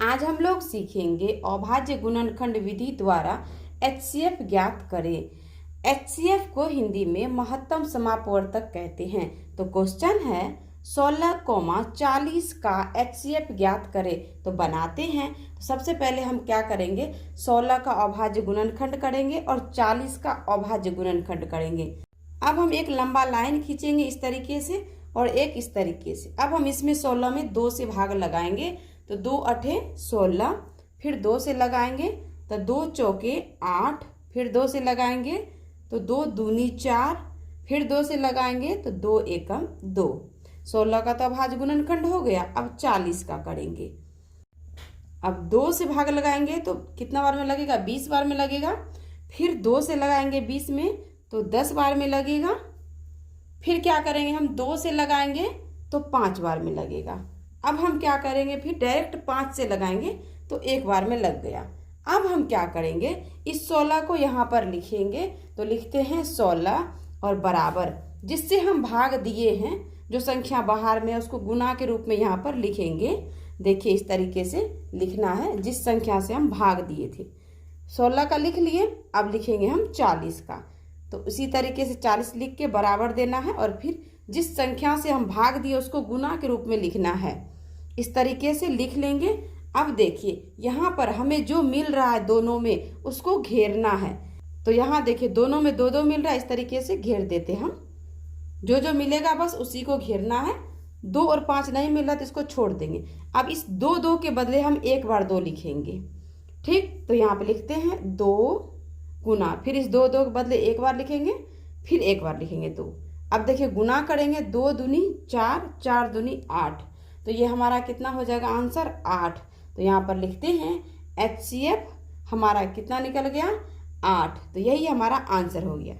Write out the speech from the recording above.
आज हम लोग सीखेंगे अभाज्य गुणनखंड विधि द्वारा HCF ज्ञात करें। HCF को हिंदी में महत्तम समापवर्तक कहते हैं। तो क्वेश्चन है 16,40 का HCF ज्ञात करें। तो बनाते हैं। तो सबसे पहले हम क्या करेंगे, 16 का अभाज्य गुणनखंड करेंगे और 40 का अभाज्य गुणनखंड करेंगे। अब हम एक लंबा लाइन खींचेंगे इस तरीके से और एक इस तरीके से। अब हम इसमें 16 में 2 से भाग लगाएंगे तो 2 अठे 16, फिर 2 से लगाएंगे तो 2 चौके 8, फिर 2 से लगाएंगे तो 2 दूनी 4, फिर 2 से लगाएंगे तो 2 एकम 2। 16 का तो अभाज्य गुणनखंड हो गया। अब 40 का करेंगे। अब 2 से भाग लगाएंगे तो कितना बार में लगेगा, 20 बार में लगेगा। फिर 2 से लगाएंगे 20 में तो 10 बार में लगेगा। फिर क्या करेंगे, हम 2 से लगाएंगे तो 5 बार में लगेगा। अब हम क्या करेंगे, फिर डायरेक्ट 5 से लगाएंगे तो 1 बार में लग गया। अब हम क्या करेंगे, इस 16 को यहाँ पर लिखेंगे। तो लिखते हैं 16 और बराबर, जिससे हम भाग दिए हैं, जो संख्या बाहर में उसको गुना के रूप में यहाँ पर लिखेंगे। देखिए इस तरीके से लिखना है, जिस संख्या से हम भाग दिए थे। 16 का लिख लिए, अब लिखेंगे हम 40 का। तो उसी तरीके से 40 लिख के बराबर देना है और फिर जिस संख्या से हम भाग दिए उसको गुना के रूप में लिखना है। इस तरीके से लिख लेंगे। अब देखिए यहाँ पर हमें जो मिल रहा है दोनों में उसको घेरना है। तो यहाँ देखिए दोनों में 2 2 मिल रहा है, इस तरीके से घेर देते हम। जो जो मिलेगा बस उसी को घेरना है। 2 और 5 नहीं मिल रहा तो इसको छोड़ देंगे। अब इस 2 2 के बदले हम 1 बार 2 लिखेंगे। ठीक, तो यहाँ पे लिखते हैं 2 गुना, फिर इस 2 2 के बदले 1 बार लिखेंगे, फिर 1 बार लिखेंगे 2। अब देखिए गुना करेंगे, 2 दूनी 4, 4 दूनी 8। तो ये हमारा कितना हो जाएगा आंसर, 8। तो यहाँ पर लिखते हैं HCF हमारा कितना निकल गया, 8। तो यही हमारा आंसर हो गया।